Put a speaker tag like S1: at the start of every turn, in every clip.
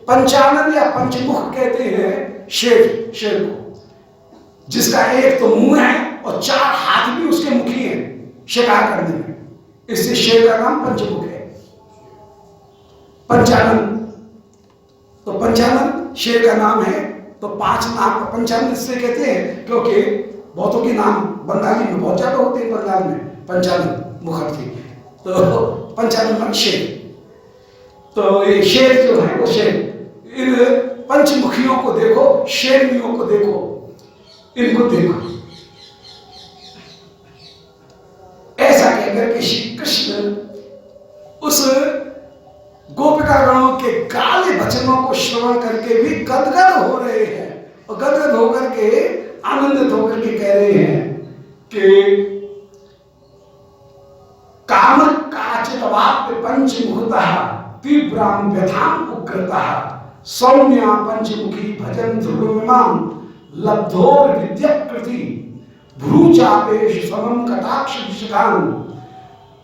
S1: पंचानन या पंचमुख कहते हैं शेर को, जिसका एक तो मुंह है और 4 हाथ भी उसके मुखी हैं शिकार करने में, इससे शेर का नाम पंचमुख है। पंचानन, तो पंचानन शेर का नाम है। तो 5 नाम पंचानन इसलिए कहते हैं क्योंकि बहुतों के नाम बंगाली में बहुत ज्यादा होते हैं, बंगाल में पंचानन मुखर्जी, तो पंचानन नाम शेर। तो ये शेर जो है वो शेर, इन पंचमुखियों को देखो, शेरनियों को देखो, इनको देखो। ऐसा कहकर के श्री कृष्ण उस गोपिकागणों के गाले वचनों को श्रवण करके भी गदगद हो रहे हैं, और गदगद होकर के आनंदित होकर के कह रहे हैं कि काम काचितवाप्य पंचमुखतः तीव्रां व्यथां उग्रतः सौम्या पंचमुखी भजन ध्रुवमिमां लब्धोर विद्याकृति भ्रूचापेश समं कटाक्ष विशकां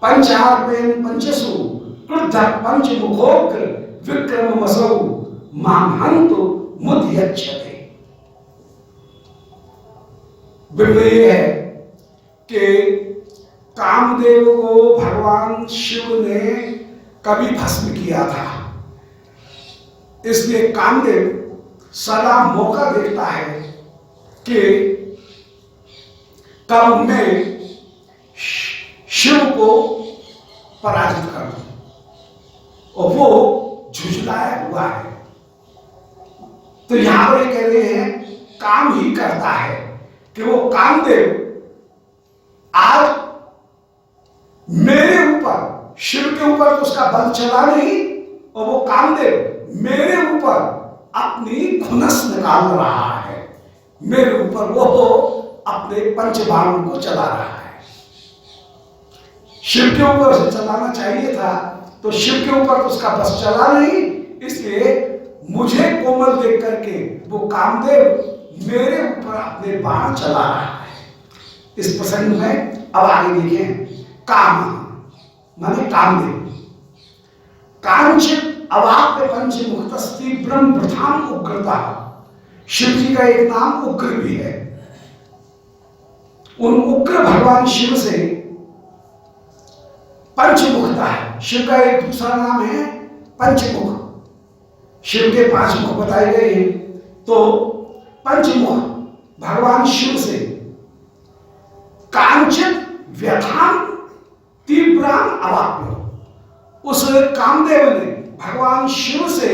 S1: पंचार्पेन पंचसु क्रुद्ध पंचमुखोग्र विक्रममसौ मां हन्तु मुद्यच्छते। विवरण है कि कामदेव को भगवान शिव ने कभी भस्म किया था, इसलिए कामदेव सदा मौका देखता है कि कब मैं शिव को पराजित कर दूं, और वो झुझलाया हुआ है। तो यहां पर कह रहे हैं काम ही करता है कि वो कामदेव आज मेरे ऊपर, शिव के ऊपर तो उसका बल चला नहीं, और वो कामदेव मेरे ऊपर अपनी खुनस निकाल रहा है, मेरे ऊपर वो अपने पंचबाण को चला रहा है। शिव के ऊपर उसे चलाना चाहिए था, तो शिव के ऊपर तो उसका बस चला नहीं, इसलिए मुझे कोमल देख करके वो कामदेव मेरे ऊपर अपने बाण चला रहा है। इस प्रसंग में अब आगे देखें, काम माने कामदेव, कांचित अवाप्य पंचमुखतस्ति ब्रह्म प्रथाम उग्रता। शिव जी का एक नाम उग्र भी है। उन उग्र भगवान शिव से पंचमुखता है। शिव का एक दूसरा नाम है पंचमुख। शिव के 5 मुख बताए गए हैं, तो पंचमुख भगवान शिव से कांचित व्यथां तीव्रां अवाप्य, उस कामदेव ने भगवान शिव से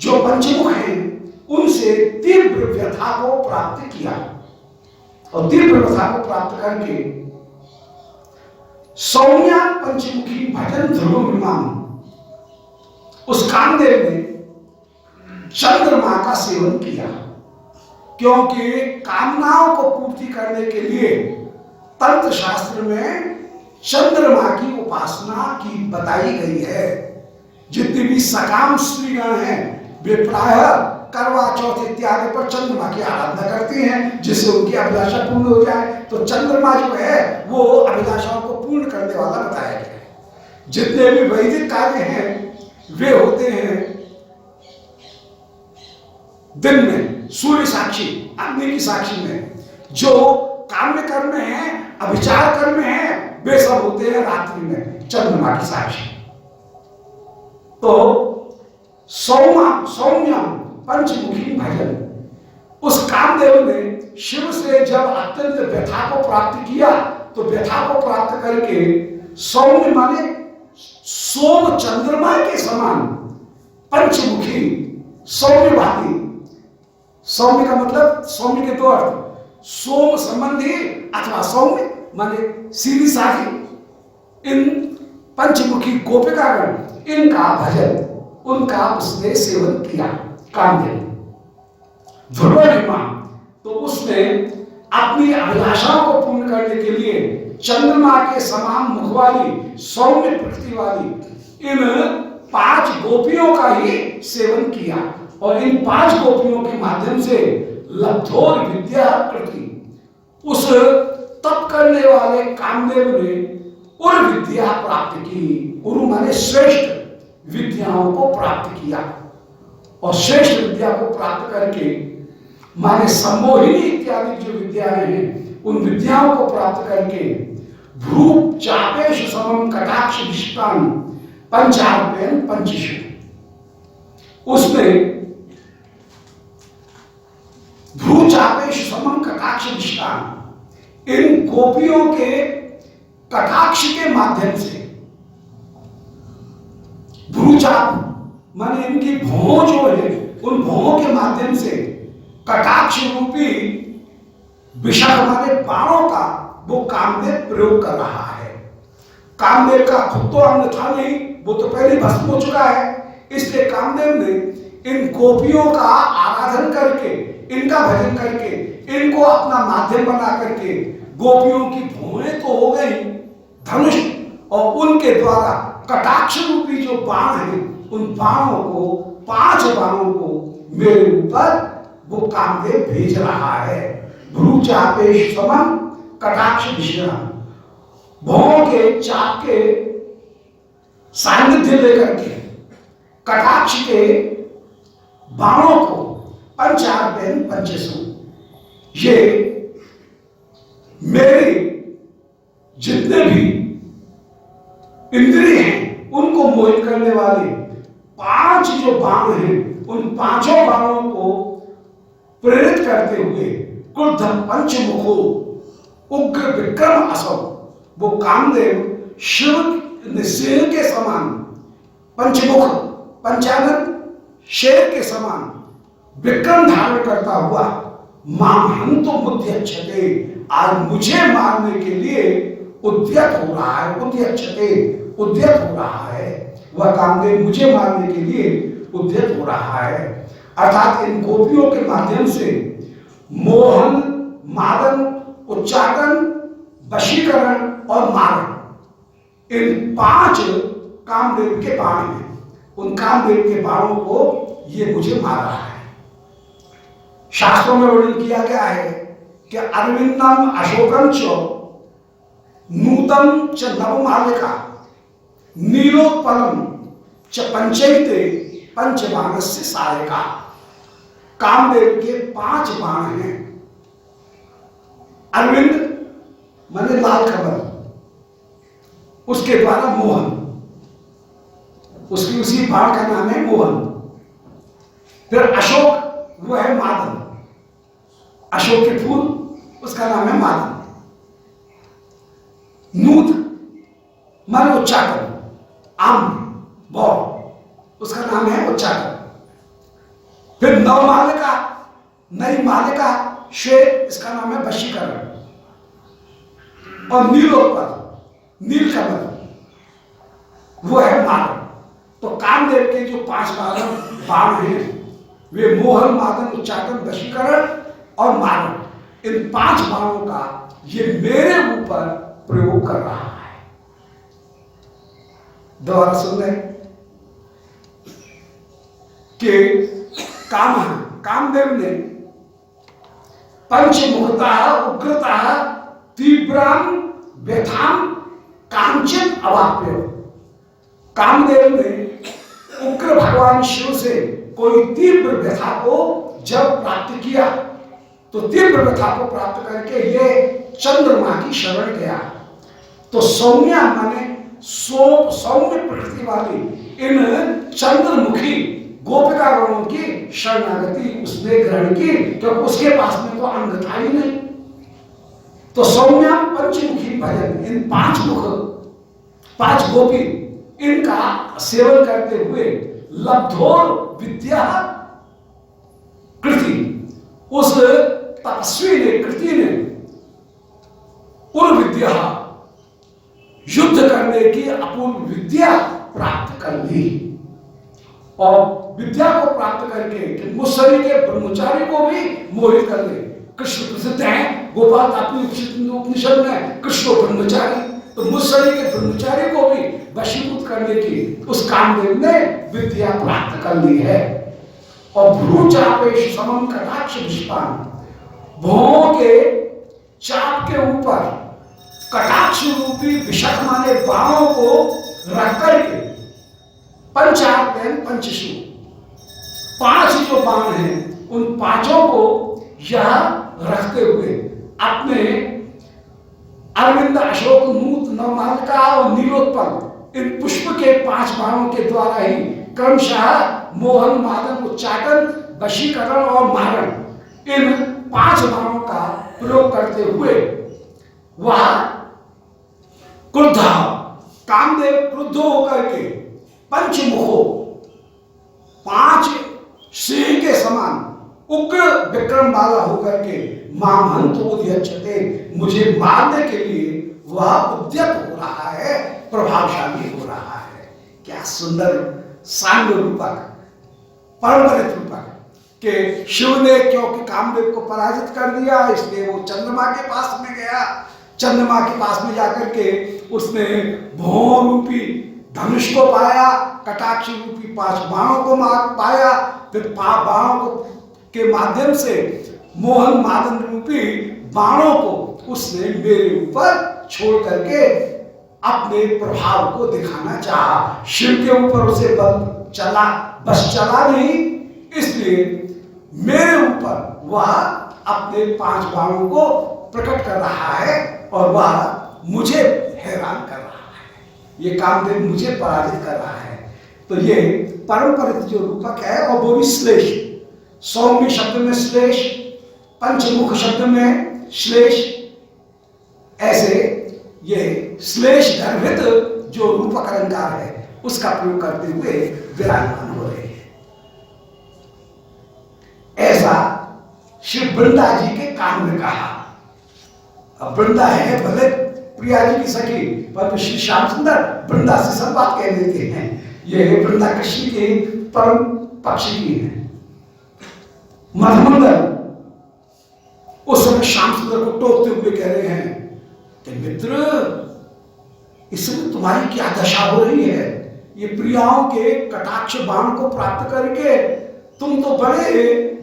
S1: जो पंचमुख हैं उनसे तीव्र व्यथा को प्राप्त किया, और तीव्र व्यथा को प्राप्त करके सौम्या पंचमुखी भजन ध्रुवमिमां, उस कामदेव ने चंद्रमा का सेवन किया, क्योंकि कामनाओं को पूर्ति करने के लिए तंत्र शास्त्र में चंद्रमा की उपासना की बताई गई है। जितने भी सकाम स्त्रीगण हैं वे प्रायः करवा चौथ इत्यादि पर चंद्रमा की आराधना करती हैं, जिससे उनकी अभिलाषा पूर्ण हो जाए। तो चंद्रमा जो है वो अभिलाषाओं को पूर्ण करने वाला बताया गया है। जितने भी वैदिक कार्य हैं वे होते हैं दिन में, सूर्य साक्षी, अग्नि की साक्षी में। जो काम्य कर्म है, अभिचार कर्म है, वे सब होते हैं रात्रि में, चंद्रमा की साक्षी। तो सौम्यम पंचमुखी भजन, उस कामदेव ने शिव से जब अत्यंत व्यथा को प्राप्त किया, तो व्यथा को प्राप्त करके सौम्य माने सोम चंद्रमा के समान पंचमुखी सौम्यवादी। सौम्य का मतलब, सौम्य के 2 अर्थ, सोम संबंधी अथवा सौम्य माने सीधी साधी। इन पंचमुखी गोपिकागण, इनका भजन, उनका उसने सेवन किया कामदेव। ध्रुवमिमां, तो उसने अपनी अभिलाषाओं को पूर्ण करने के लिए चंद्रमा के समान मुख वाली, सौम्य प्रकृति वाली इन 5 गोपियों का ही सेवन किया, और इन 5 गोपियों के माध्यम से लब्धोर विद्या कृति, उस तप करने वाले कामदेव ने उर विद्या प्राप्त की। उरु माने श्रेष्ठ विद्याओं को प्राप्त किया, और श्रेष्ठ विद्या को प्राप्त करके माने सम्मोहिनी इत्यादि जो विद्याएं हैं उन विद्याओं को प्राप्त करके भ्रू चापेश समम कटाक्ष विष्टान पंचार्पयन पंचशु, उसमें भ्रू चापेश समम कटाक्ष विष्टान इन गोपियों के कटाक्ष के माध्यम से, भ्रूचाप माने इनकी भौं जो है उन भौं के माध्यम से कटाक्ष रूपी विषय माने बाणों का वो कामदेव प्रयोग कर रहा है। कामदेव का खुद तो अंग था नहीं, वो तो पहले भस्म हो चुका है, इसलिए कामदेव ने इन गोपियों का आराधन करके, इनका भजन करके, इनको अपना माध्यम बना करके गोपियों की भौएं तो हो गई धनुष, और उनके द्वारा कटाक्ष रूपी जो बाण है उन बाणों को, 5 बाणों को मेरे ऊपर वो कामदेव भेज रहा है। भ्रू चापेश समम कटाक्ष विषया, भौं के चाप के सानिध्य लेकर के कटाक्ष के बाणों को पंचार्पयन पंचसु, ये मेरे जितने भी इंद्रिय हैं उनको मोहित करने वाले 5 जो बाण हैं उन 5 बाणों को प्रेरित करते हुए क्रुद्ध पंचमुखो उग्र विक्रम असौ, वो कामदेव शिव सिंह के समान, पंचमुख पंचानन शेर के समान विक्रम धारण करता हुआ माम हंतो मुद्यच्छते, आज मुझे मारने के लिए उद्यत हो रहा है, उद्यत हो रहा है, वह कामदेव मुझे मारने के लिए उद्यत हो रहा है। अर्थात इन गोपियों के माध्यम से मोहन, मादन, उच्चाटन, वशीकरण और मारण, इन 5 कामदेव के बाण हैं, उन कामदेव के बाणों को ये मुझे मार रहा है। शास्त्रों में वर्णन किया गया है कि अरविंदम अशोकम च नूतम च नवमालिका नीलोत्पलम च पंचैते पंचबाणस्य सहायका, कामदेव के 5 बाण हैं। अरविंद माने लाल कमल, उसके द्वारा मोहन, उसकी उसी बाण का नाम है मोहन। फिर अशोक वो है मादन, अशोक के फूल उसका नाम है मादन। नूत माने उच्चाटन, आम बौर उसका नाम है उच्चाटन। फिर नवमालिका, नई मालिका श्वेत, इसका नाम है वशीकरण। और नीलोत्पल, नीलकमल वो है मादन। तो कामदेव के जो 5 बाण हैं वे मोहन, मादन, उच्चाटन, वशीकरण और मादन, इन 5 बाणों का ये मेरे ऊपर प्रयोग कर रहा है। दोबारा सुन रहे कि कामदेव ने पंचमुखता उग्रता तीव्राम व्यथाम कांचन अवाप्य, कामदेव ने उग्र भगवान शिव से कोई तीव्र व्यथा को जब प्राप्त किया तो तीव्र व्यथा को प्राप्त करके ये चंद्रमा की शरण गया। तो सौम्या माने सौम्य प्रकृति वाली इन चंद्रमुखी गोपिकागणों की शरणागति उसने ग्रहण की, क्योंकि उसके पास में तो अंग था ही नहीं। तो सौम्या पंचमुखी भजन, इन 5 मुख 5 गोपी, इनका सेवन करते हुए लब्धोर विद्या कृति, उस तपस्वी ने, कृति ने उन विद्या युद्ध करने की अपूर्व विद्या प्राप्त कर ली। और विद्या को प्राप्त करके मुसरी के ब्रह्मचारी को भी मोहित कर ले। कृष्ण प्रसिद्ध हैं, गोपाल उपनिषद में कृष्ण ब्रह्मचारी, तो मुसरी के ब्रह्मचारी को भी वशीभूत करने की उस कामदेव ने विद्या प्राप्त कर ली है। और भ्रू चापेश समम कटाक्ष विष्पान, भौं के चाप के ऊपर कटाक्ष रूपी विषक माने बाणों को रख करके पंचार्पयन पंचशु, 5 जो बाण हैं उन 5 को यह रखते हुए अपने अरविंद, अशोक, नूत, नवमालिका और नीलोत्पल इन पुष्प के 5 बाणों के द्वारा ही क्रमशः मोहन, मादन, उच्चाटन, वशीकरण और मारण इन 5 बाणों का प्रयोग करते हुए वह क्रुद्ध, कामदेव क्रुद्ध होकर के पंचमुखो 5 सिंह के समान उग्र विक्रम वाला होकर के मामहंत उद्यच्छते, मुझे मारने के लिए वह उद्यत हो रहा है, प्रभावशाली हो रहा है। क्या सुंदर सांग रूपक, परंपरित रूपक कि शिव ने क्योंकि कामदेव को पराजित कर दिया इसलिए वो चंद्रमा के पास में गया। चंद्रमा के पास में जाकर के उसने भौं रूपी धनुष को पाया, कटाक्ष रूपी 5 बाणों को पाया, फिर 5 बाणों के माध्यम से मोहन, मादन रूपी बाणों को उसने मेरे ऊपर छोड़ करके अपने प्रभाव को दिखाना चाहा। शिव के ऊपर उसे बल चला, बस चला नहीं, इसलिए मेरे ऊपर वह अपने 5 बाणों को प्रकट कर रहा है और वह मुझे हैरान कर रहा है। ये कामदेव मुझे पराजित कर रहा है। तो ये परंपरित जो रूपक है और वो भी श्लेष, सौम्य शब्द में श्लेष, पंचमुख शब्द में श्लेष, ऐसे ये श्लेष गर्भित जो रूपक अलंकार है उसका प्रयोग करते हुए विराजमान हो रहे हैं। ऐसा श्री वृंदा जी के कान में कहा। अब वृंदा है भले प्रिया जी की सखी, पर श्री श्याम सुंदर वृंदा से सब बात कह देते हैं। ये वृंदा कृष्ण के परम पक्ष की है। मधुमंगल उस समय श्याम सुंदर को टोकते हुए कह रहे हैं कि मित्र, इस समय तुम्हारी क्या दशा हो रही है? ये प्रियाओं के कटाक्ष बाण को प्राप्त करके तुम तो बड़े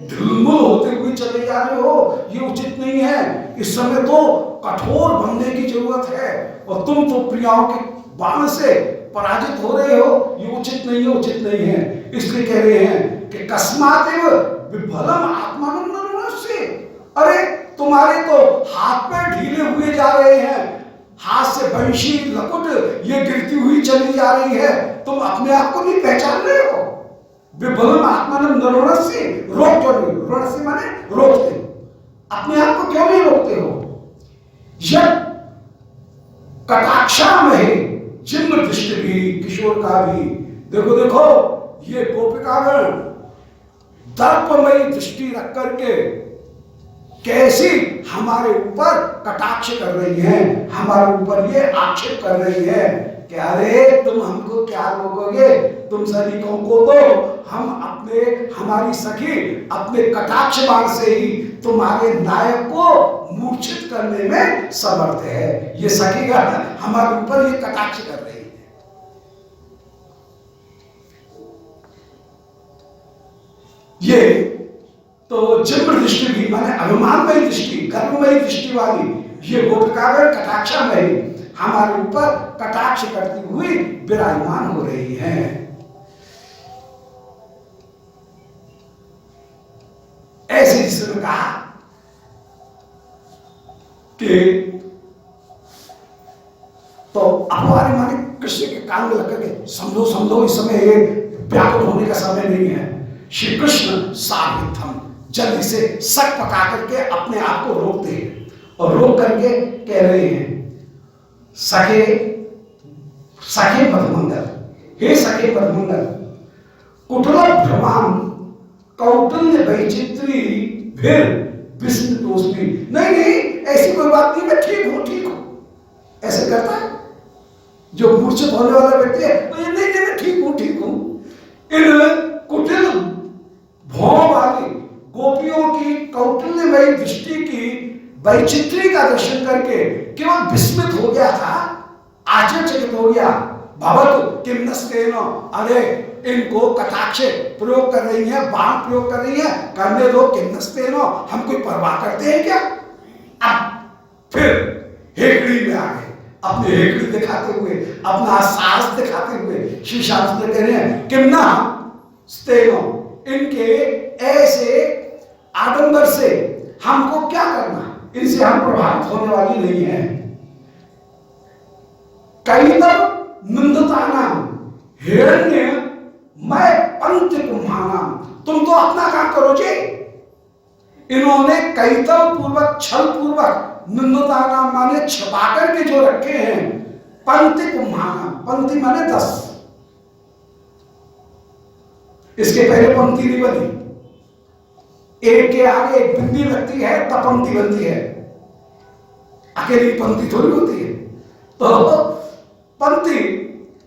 S1: ढिलमुल होते हुए चले जा रहे हो, ये उचित नहीं है। इस समय तो कठोर बनने की जरूरत है और तुम तो प्रियाओं के बाण से पराजित हो रहे हो, ये उचित नहीं है, उचित नहीं है। इसलिए कह रहे हैं कि कस्मादेव विफलम आत्मानंदन से, अरे तुम्हारे तो हाथ पैर ढीले हुए जा रहे हैं, हाथ से बंशी लकुट ये गिरती हुई चली जा रही है, तुम अपने आप को नहीं पहचान रहे हो। विफलम आत्मानंदन से, रोक क्यों नहीं? ऋण से माने रोकते, अपने आप को क्यों नहीं रोकते हो? जब कटाक्षा में जिम्र दृष्टि भी, किशोर का भी, देखो देखो ये गोपिकागण दर्पमयी दृष्टि रख करके कैसी हमारे ऊपर कटाक्ष कर रही हैं, हमारे ऊपर ये आक्षेप कर रही है कि अरे तुम हमको क्या रोकोगे, तुम सैनिकों को तो हम अपने, हमारी सखी अपने कटाक्ष बाण से ही तुम्हारे नायक को मूर्छित करने में समर्थ है। ये सखीगण हमारे ऊपर ये कटाक्ष कर रही है। ये तो जिम्र दृष्टि भी माने अभिमानमयी दृष्टि, गर्वमयी दृष्टि वाली ये गोपिकागण कटाक्षमयी हमारे ऊपर कटाक्ष करती हुई विराजमान हो रही हैं। ऐसे जिसने कहा कि तो अपवारी माने कृष्ण के कान में लगकर के समझो समझो, इस समय ये व्याकुल होने का समय नहीं है। श्री कृष्ण सावित्रम जल्दी से सक पका करके अपने आप को रोकते हैं और रोक करके कह रहे हैं, सखे सखे मधुमंगल, हे सखे मधुमंगल, कुटल भ्रमाम कौटल्य वैचित्री फिर विस्मृतोस्मि। नहीं नहीं, ऐसी कोई बात नहीं, मैं ठीक हूं, ठीक हूं। ऐसे करता है जो मूर्छित होने वाला व्यक्ति है, तो ये नहीं मैं ठीक हूं, ठीक हूं। इन कुटिल भौं वाली गोपियों की कौटिल्यमयी दृष्टि की वैचित्री का दर्शन करके केवल विस्मित हो गया था, आश्चर्यचकित हो गया। भवत किम नस्तेन, अरे इनको कटाक्ष प्रयोग कर रही है, बाण प्रयोग कर रही है, करने दो, किम नस्तेन, हम कोई परवाह करते हैं क्या? अब फिर हेकड़ी में आ गए, अपने हेकड़ी दिखाते हुए, अपना साहस दिखाते हुए श्री शास्त्र कह रहे हैं किम न स्तेनो, इनके ऐसे आडंबर से हमको क्या करना, इनसे हम प्रभावित होने वाली नहीं है। कैतव निंदतानाम हिरण्य मैं पंथ कुम्हानाम, तुम तो अपना काम करो जी। इन्होंने कैतव पूर्वक छल पूर्वक निंदतानाम माने छपा करके जो रखे हैं, पंक्ति कुम्हानाम, पंक्ति माने 10, इसके पहले पंक्ति नहीं बनी, एक के आगे एक बिंदी लगती है तब पंक्ति बनती है, अकेली पंक्ति थोड़ी होती है। तो पंक्ति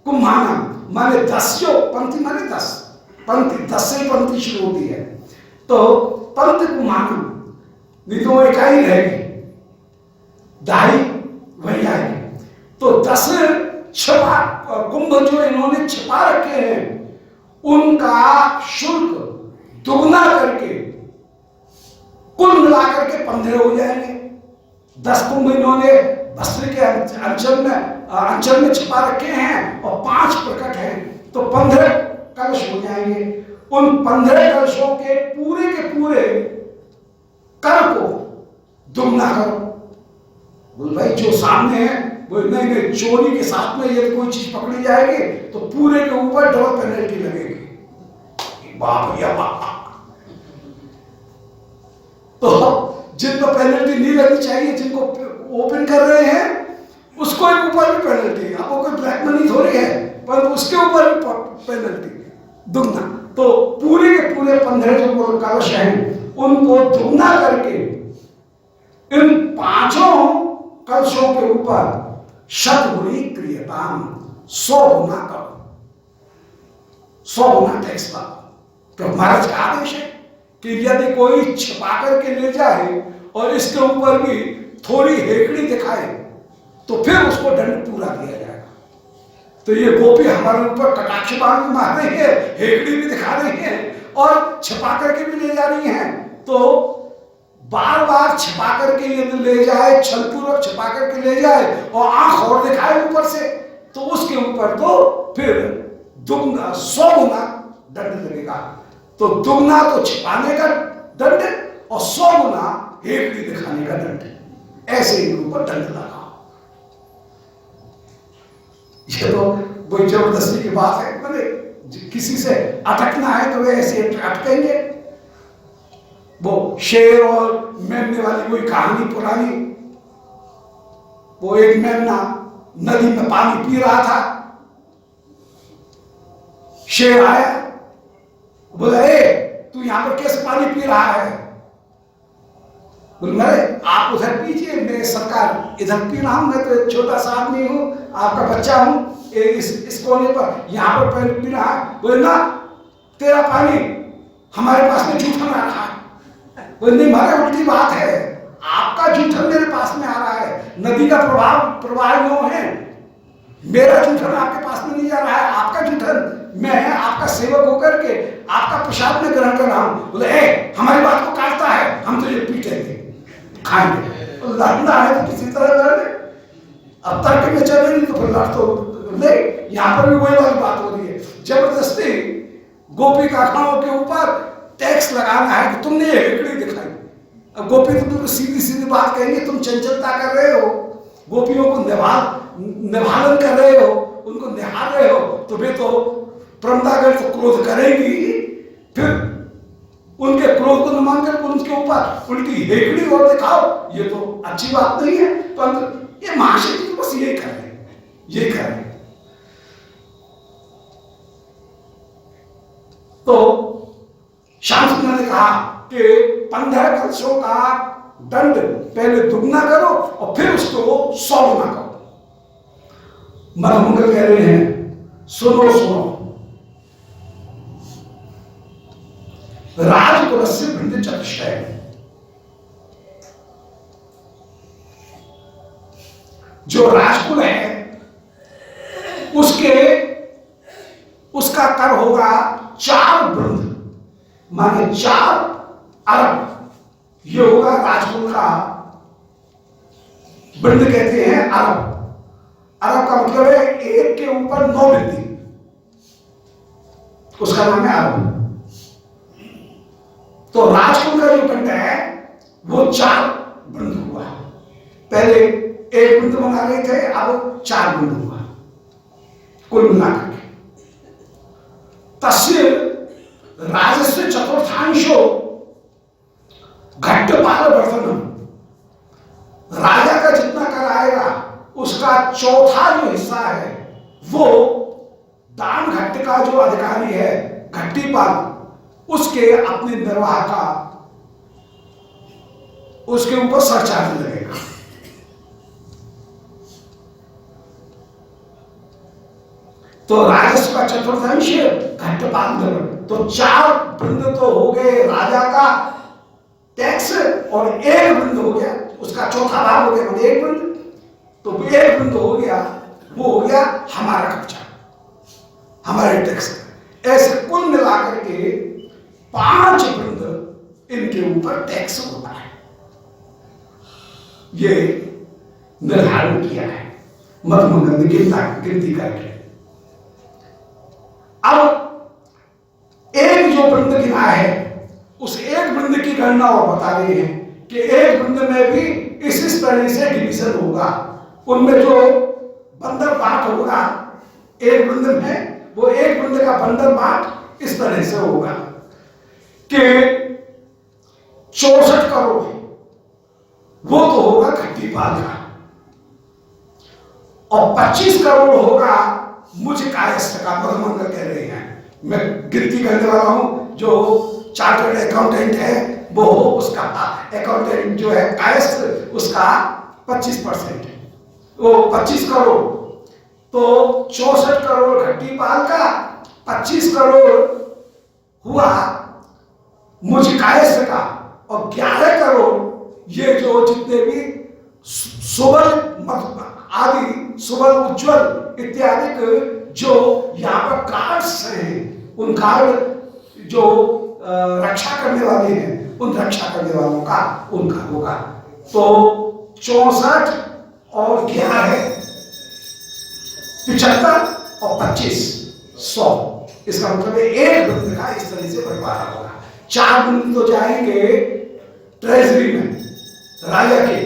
S1: कुम्हाना माने 10, जो पंक्ति माने 10, पंक्ति 10 से पंक्ति शुरू होती है। तो पंक्ति कुम्हाना नहीं तो इकाई रहेगी, दाई वही आएगी। तो 10 छपा कुंभ जो इन्होंने छपा रखे हैं, उनका शुल्क दुगना करके कुल मिलाकर के 15 हो जाएंगे। 10 कुंभ इन्होंने वस्त्र के अंचल में छिपा रखे हैं और 5 प्रकट हैं, तो 15 कलश हो जाएंगे। उन 15 कलशों के पूरे कर को दुगना करो। बोल भाई जो सामने है वो नहीं, चोरी के साथ में यदि कोई चीज पकड़ी जाएगी तो पूरे के ऊपर डबल पेनल्टी लगेगी। बाप या बाप। तो जिनको पेनल्टी नहीं लगनी चाहिए, जिनको ओपन कर रहे हैं, उसको एक ऊपर भी पेनल्टी, आपको कोई ब्लैक मनी थोड़ी है, पर उसके ऊपर भी पेनल्टी दुगना। तो पूरे के पूरे 15 जो कलश हैं उनको दुगना करके इन 5 कलशों के ऊपर शतगुणी क्रियताम 100 गुना करो, 100 गुना टैक्स लगाओ। तो महाराज का आदेश है कि यदि कोई छिपा करके ले जाए और इसके ऊपर भी थोड़ी हेकड़ी दिखाए तो फिर उसको दंड पूरा दिया जाएगा। तो ये गोपी हमारे ऊपर कटाक्ष बाण भी मार रही है, हेकड़ी भी दिखा रही है और छिपा करके भी ले जा रही हैं। तो बार बार छिपा करके यदि ले जाए, छलपूर्वक छिपा करके ले जाए और आंख और दिखाए ऊपर से, तो उसके ऊपर तो फिर दुगना 100 गुना दंड लगेगा। तो दुगना तो छिपाने का दंड और 100 गुना हेकड़ी दिखाने का दंड, ऐसे इनके ऊपर दंड लगा। ये तो कोई जबरदस्ती की बात है, मतलब किसी से अटकना है तो वे ऐसे अटकेंगे। वो शेर और मेमने वाली कोई कहानी पुरानी, वो एक मेमना नदी में पानी पी रहा था, शेर आया, बोला ए तू यहां पर कैसे पानी पी रहा है? बोले आप उधर पीजिए, मैं सरकार इधर पी रहा हूं, मैं तो एक छोटा सा आदमी हूं, आपका बच्चा हूं, इस कोने पर यहां पर पानी पी रहा है। बोले ना तेरा पानी हमारे पास में जूठन आ रहा है। बोले मारे उल्टी बात है, आपका जूठन मेरे पास में आ रहा है, नदी का प्रवाह नो है, मेरा जूठन आपके पास में नहीं जा रहा है, आपका जूठन मैं आपका सेवक होकर के आपका प्रसाद में ग्रहण कर रहा हूं। बोले हमारी बात को काटता है, हम तुझे पीटेंगे खाएंगे। तो लड़ना है तो किसी तरह लड़े, अब तर्क में चले नहीं तो फिर लड़ तो ले। यहां पर भी वही वाली बात हो रही है, जबरदस्ती गोपी काखाओं के ऊपर टैक्स लगाना है कि तुमने ये हेकड़ी दिखाई। अब गोपी तो बिल्कुल सीधी सीधी बात कहेंगे, तुम चंचलता कर रहे हो, गोपियों को निभालन कर रहे हो, उनको निहार रहे हो, तो वे तो प्रमदागर तो क्रोध करेंगी, फिर उनके क्रोध को न मानकर उनके ऊपर उल्टी हेकड़ी और दिखाओ, ये तो अच्छी बात नहीं है। परंतु ये महाशक्ति तो बस ये करें। तो शांति ने कहा कि 15 कलशों का दंड पहले दुगना करो और फिर उसको 100 गुना करो। मनमंगल कह रहे हैं सुनो, राजकुल से भिन्न चतुष्टय, जो राजकुल है उसका कर होगा 4 वृंद, माने 4 अरब, ये होगा राजकुल का वृंद कहते हैं अरब। अरब का मतलब है एक के ऊपर 9 वृद्धि, उसका नाम है अरब। तो राजकुल का जो खंड है वो 4 वृंद हुआ। पहले 1 वृंद बना रहे थे, अब 4 वृंद हुआ कुल मिलाकर के। तस्य राजस्य चतुर्थांशो घट्टपाल वर्धनम, राजा का जितना कर आएगा उसका चौथा जो हिस्सा है वो दान घट्ट का जो अधिकारी है घट्टीपाल, उसके अपने निर्वाह का उसके ऊपर सरचार्ज लगेगा। तो राजस्व का चतुर्थांश घट्टपाल धर्म, तो 4 वृंद तो हो गए राजा का टैक्स और 1 वृंद हो गया उसका चौथा भाग हो गया, मतलब 1 वृंद, तो 1 वृंद हो गया, वो हो गया हमारा खर्चा, हमारे टैक्स। ऐसे कुल मिलाकर के 5 वृंद इनके ऊपर टैक्स होता है, ये निर्धारण किया है मधुमंगल ने गिनती करके। अब एक जो वृंद गिना है उस 1 वृंद की गणना और बता रहे हैं कि 1 वृंद में भी इस तरह से डिवीजन होगा, उनमें जो बंदर बाट होगा 1 वृंद में, वो 1 वृंद का बंदर बाट इस तरह से होगा कि 64 करोड़ वो तो होगा घट्टीपाल का, और 25 करोड़ होगा मुझ कायस्थ का। मधुमंगल कह रहे हैं, मैं गिनती करने वाला हूं, जो चार्टर्ड अकाउंटेंट है वो उसका अकाउंटेंट जो है कायस्थ उसका 25% है, वो 25 करोड़, तो 64 करोड़ घट्टीपाल का, 25 करोड़ हुआ मुझ कायस्थ का, और 11 करोड़ ये जो जितने भी सुबल आदि सुबल उज्ज्वल इत्यादि जो यहाँ पर कार्ड्स हैं, उन कार्ड जो रक्षा करने वाले हैं उन रक्षा करने वालों का उनका होगा। तो 64 और 11 75 और 25 100, इसका मतलब है 1 वृंद का इस तरह से बंटवारा होगा। 4 वृंद तो जाएंगे ट्रेजरी में राजा के,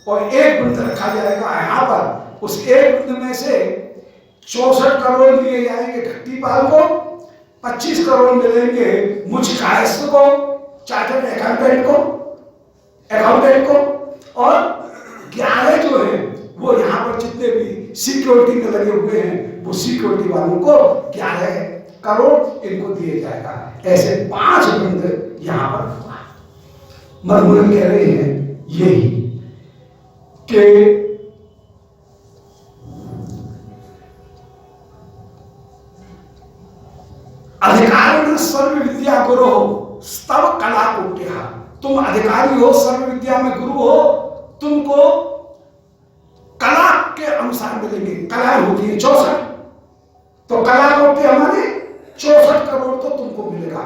S1: और 1 वृंद रखा जाएगा यहाँ पर। उस 1 वृंद में से 64 करोड़ दिए जाएंगे घट्टीपाल को, 25 करोड़ मिलेंगे मुझ कायस्थ को, चार्टर्ड अकाउंटेंट को, और 11 जो है वो यहाँ पर जितने भी सिक्योरिटी में लगे हुए हैं वो सिक्योरिटी वालों को 11 करोड़ इनको दिए जाएगा। ऐसे 5 वृंद यहाँ पर हुआ। मधुमंगल कह रहे हैं यही कि अधिकारी सर्व विद्या गुरु हो स्तव कला कोट्या, तुम अधिकारी हो, सर्व विद्या में गुरु हो, तुमको कला के अनुसार मिलेंगे। कलाएं होती है 64, तो कला कोट्य हमारे 64 करोड़ तो तुमको मिलेगा।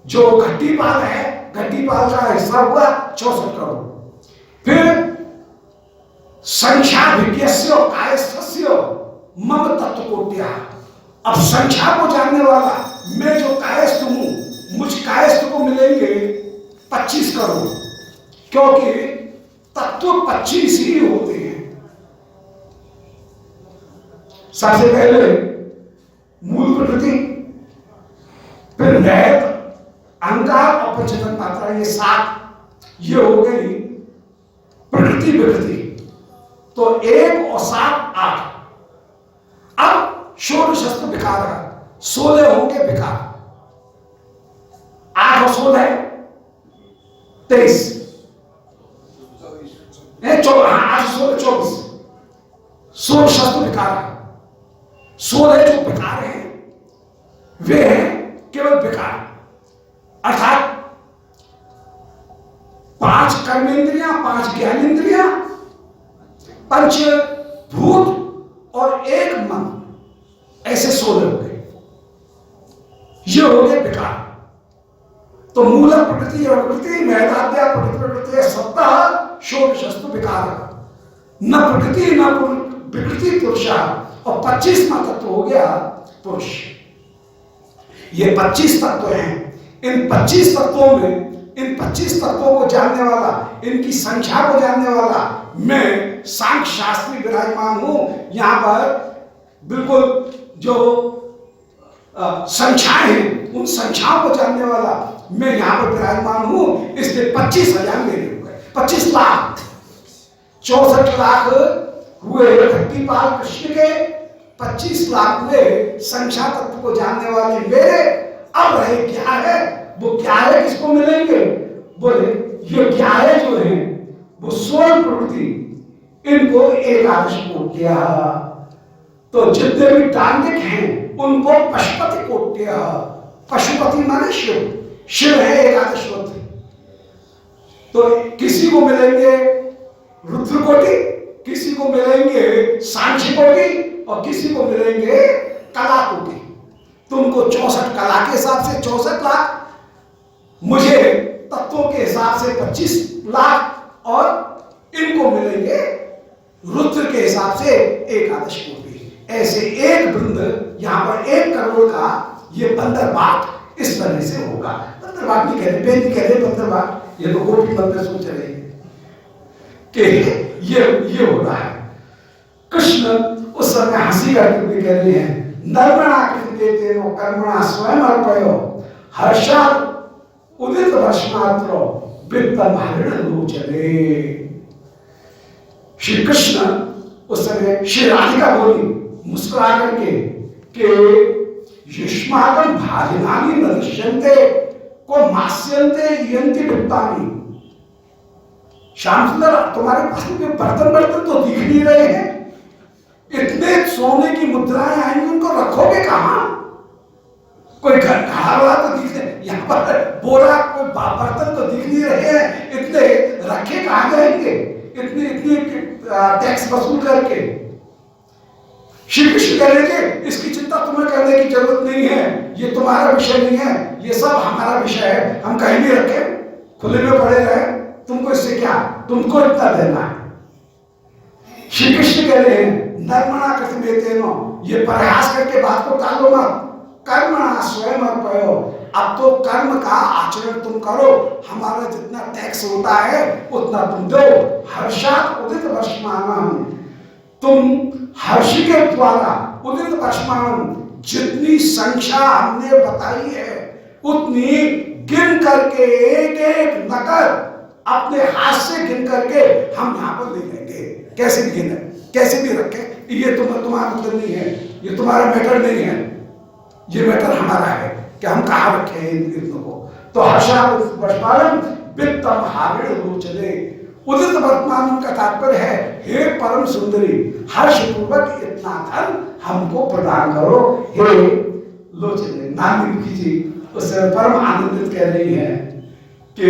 S1: जो घट्टीपाल है, घट्टीपाल का हिस्सा हुआ 64 करोड़। फिर संख्या विज्ञस्य कायस्थस्य मम तत्व कोट्या, अब संख्या को जानने वाला मैं जो कायस्थ हूं, मुझ कायस्थ को मिलेंगे 25 करोड़, क्योंकि तत्व 25 ही होते हैं। सबसे पहले मूल प्रकृति, फिर नैत, अहंकार और पंचतन मात्रा, ये 7 ये हो गई प्रकृति विकृति। तो 1 और 7 8। अब षोडशस्त्र विकार, 16 होंगे विकार, 8 और 16 23, 8 16 24 षोडशस्त्र विकार। 16 जो विकार है वे हैं केवल विकार, अर्थात 5 कर्मेंद्रियां, 5 ज्ञानेंद्रियां, 5 भूत और 1 मन, ऐसे 16 हो गए। ये हो गए विकार। तो मूल प्रकृति और प्रकृति मैदाद्या प्रकृति सत्ता षोडशस्तु विकार, न प्रकृति न विकृति पुरुषा, और 25वां तत्व हो गया पुरुष। ये 25 तत्व हैं, इन 25 तत्वों में, इन 25 तत्वों को जानने वाला, इनकी संख्या को जानने वाला मैं सांख्य शास्त्री विराजमान हूं। यहां पर बिल्कुल जो संख्याएं हैं, उन संख्याओं को जानने वाला मैं यहां पर विराजमान हूं। इसलिए 25,000 मेरे हुए, 25 लाख, 64 लाख हुए भक्तिपाल कृष्ण के, 25 लाख हुए संख्या तत्व को जानने वाले मेरे। अब रहे क्या है, वो क्या है, किसको मिलेंगे? बोले ये क्या है जो है वो स्वर्ण प्रवृत्ति, इनको एकादश कोट्या, तो जितने भी दांडिक हैं उनको पशुपति कोट्या, पशुपति माने शिव, शिव है एकादशवत। तो किसी को मिलेंगे रुद्र कोटि, किसी को मिलेंगे सांख्य कोटि और किसी को मिलेंगे कला कोटि। तुमको 64 कला के हिसाब से 64 लाख, मुझे तत्वों के हिसाब से 25 लाख और इनको मिलेंगे रुद्र के हिसाब से एकादश कोटि। ऐसे एक वृंद यहां पर 1 करोड़ का ये बंदरबाट इस तरह से होगा। बंदरबाट नहीं कहते, बेंदी कहते बंदरबाट, ये तो गोपी बंदर सोच रहे हैं कि ये हो रहा है। कृष्ण उस समय हंसी करके भी कह रहे हैं, नर्मणा कृते नो कर्मणा स्वयं अर्पयो हर्षात् उदित वर्षमात्र वित्तम हरिण लोचने। श्री कृष्ण उस समय श्री राधिका बोली मुस्कुरा करके कि युष्माकं भाजनानि न दृश्यन्ते को मास्यन्ते यन्ति वित्तानि। श्याम सुंदर, तुम्हारे पास में बर्तन तो दिख नहीं रहे हैं, इतने सोने की मुद्राएं आएंगी, उनको रखोगे कहां? कोई घर वाला तो दिख रहे, यहाँ पर बोरा कोई बर्तन तो दिख नहीं रहे हैं, इतने रखे कहां जाएंगे, इतने इतने टैक्स वसूल करके। श्री कृष्ण कह रहे थे इसकी चिंता तुम्हें करने की जरूरत नहीं है, ये तुम्हारा विषय नहीं है, ये सब हमारा विषय है, हम कहीं भी रखे खुले में पड़े रहे, तुमको इससे क्या, तुमको इतना देना है। श्री कृष्ण कह रहे हैं नर्मणा कृतमेतेनो, ये प्रयास करके बात को टालो मत, कर्मणा स्वयं अर्पयो, अब तो कर्म का आचरण तुम करो, हमारा जितना टैक्स होता है उतना तुम दो। हर्षात् उदित वर्षमानम, तुम हर्ष के द्वारा उदित वर्षमानम, जितनी संख्या हमने बताई है उतनी गिन करके एक एक नकद अपने हाथ से गिन करके हम यहाँ पर ले लेंगे। कैसे भी गिने, कैसे भी रखे, ये तुम्हारा मतलब नहीं है, ये तुम्हारा मैटर नहीं है, ये मैटर हमारा है कि हम कहाँ रखे हैं इनको को। तो हर्षात् वर्षमानम वित्तम हरिण लोचने, उदित वर्तमान का तात्पर्य है हे परम सुंदरी, हर्ष पूर्वक इतना धन हमको प्रदान करो हे लोचने। नानी मुखी जी उससे परम आनंदित कह रही है कि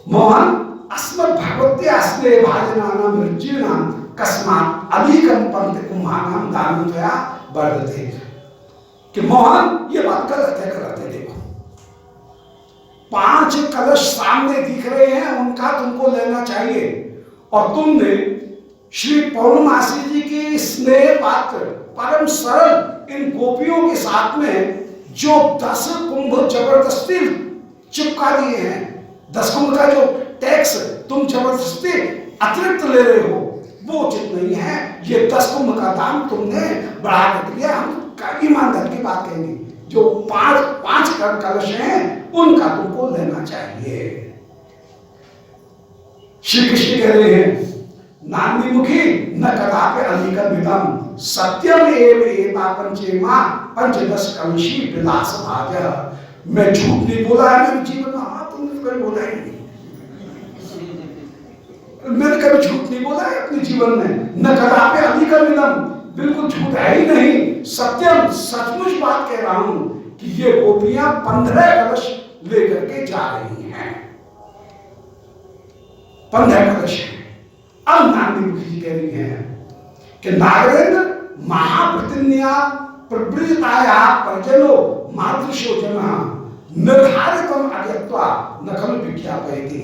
S1: मोहन अस्मत् भगवत्या स्नेह भाजनानां मृत्युनां कस्मात् अधिकं पंथ कुम्भानां दानतया वर्धते। कि मोहन ये बात गलत है, देखो 5 कलश सामने दिख रहे हैं, उनका तुमको लेना चाहिए, और तुमने श्री पौर्णमासी जी की स्नेह पात्र परम सरल इन गोपियों के साथ में जो 10 कुंभ जबरदस्ती चिपका दिए हैं, 10 कुंभ का जो टैक्स तुम जबरदस्ती अतिरिक्त ले रहे हो वो उचित नहीं है। ये 10 कुंभ का दाम तुमने बढ़ा कर दिया, हम ईमानदार की बात कहेंगे, जो 5 कलश हैं उनका तुमको लेना चाहिए। श्री कृष्ण कह रहे हैं नान्दी मुखी न कदापि अधिकम विदम सत्यम एव एता पंचेमा पंचदश कलशी विलास भाज। मैं झूठ नहीं बोला है मेरे जीवन में, हाँ तुमने कभी बोला ही नहीं, मैंने कभी झूठ नहीं बोला है अपने जीवन में। न कदापि अधिकम विदम, बिल्कुल झूठ है ही नहीं, सत्यम सचमुच बात कह रहा हूं कि ये गोपियां 15 कलश लेकर के जा रही हैं, 15 कलश हैं। अब नारदी मुखी जी कह रही हैं कि नागेंद्र महाप्रतिज्ञा प्रवृत्ताया परिजनो मातृशो जना निर्धारितम अज्ञत्वा न खलु विज्ञापयति।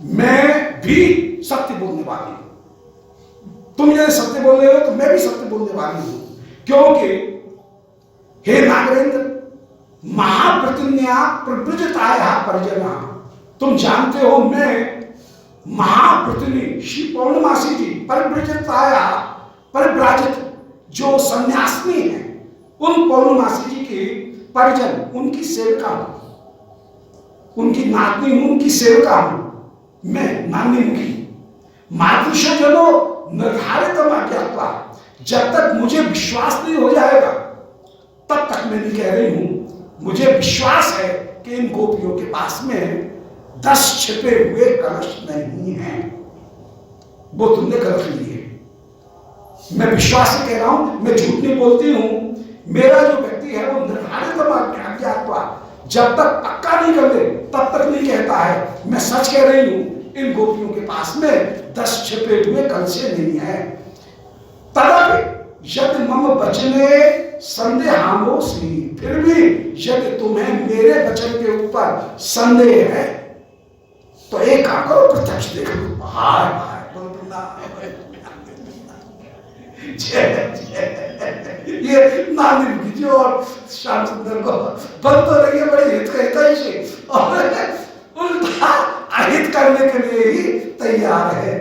S1: मैं भी सत्य बोलने वाली हूं, तुम यदि सत्य बोल रहे हो तो मैं भी सत्य बोलने वाली हूं, क्योंकि हे नागेंद्र महाव्रतन्या प्रव्रजताया परिजना। तुम जानते हो मैं महाव्रतनी श्री पौर्णमासी जी परिव्रजताया परिव्राजित जो सन्यासिनी है उन पौर्णमासी जी के परिजन उनकी सेविका हूं, उनकी नातनी हूं, उनकी सेविका हूं मैं नानी मुखी। मातृशजनो निर्धारित अज्ञात्वा, जब तक मुझे विश्वास नहीं हो जाएगा तब तक मैं नहीं कह रही हूं। मुझे विश्वास है कि इन गोपियों के पास में 10 छिपे हुए कलश नहीं हैं, वो तुमने गलत लिए। मैं विश्वास से कह रहा हूं, मैं झूठ नहीं बोलती हूं। मेरा जो व्यक्ति है वो निर्धारित अज्ञात्वा, जब तक पक्का नहीं कर दे तब तक नहीं कहता है। मैं सच कह रही हूं, इन गोपियों के पास में 10 छिपे हुए कलशे नहीं है। तदपि यदि मम वचने संदेहामोसी, फिर भी यदि तुम्हें मेरे वचन के ऊपर संदेह है तो एक आकर प्रत्यक्ष देख लो। हाय हाय ये नानी मुखी जी और श्याम सुंदर को बंद तो लगे बड़े हितैषी और उल्टा अहित करने के लिए ही तैयार है।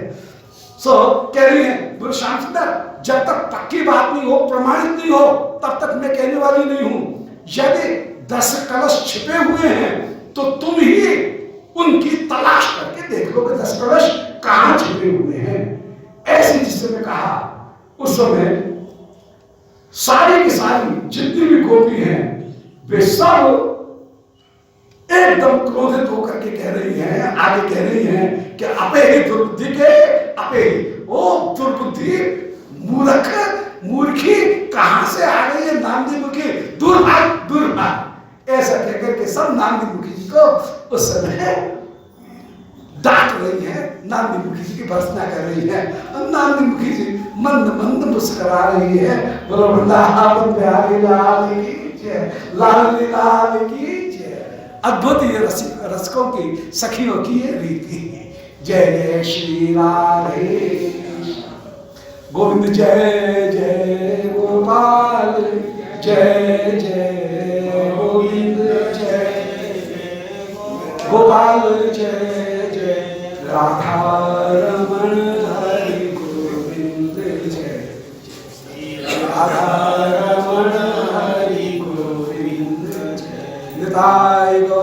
S1: सो कह रही है बोलो श्याम सुंदर, जब तक पक्की बात नहीं हो, प्रमाणित नहीं हो, तब तक मैं कहने वाली नहीं हूं। यदि 10 कलश छिपे हुए हैं तो तुम ही उनकी तलाश करके देख लो कि 10 कलश कहां छिपे हुए हैं। ऐसे जिस समय कहा उस समय सारी की सारी जितनी भी गोपी हैं वे सब एकदम क्रोधित होकर के कह रही हैं, आगे कह रही हैं कि अपे ही दुर्बुद्धि के अपे ही, ओ दुर्बुद्धि मूर्ख मूर्खी कहां से आ गई है नांदी मुखी, दूर भाग दूर भाग। ऐसा कहकर के सब नांदी मुखी जी को उस समय डांट रही है, नांदी मुखी जी की भर्त्सना कर रही है। नांदी मुखी जी मंद मंद मुस्कुरा रही है। बोलो वृंदावन बिहारी लाल की जय, लाल लाल की जय। अद्भुत ये रसिकों की सखियों की ये रीति। जय जय श्री राधे गोविंद, जय जय गोपाल, जय जय गोविंद, जय गोपाल, जय जय राधा रमण हरि गोविंद, जय राधा रमण हरि गोविंद, जय निताय गौर।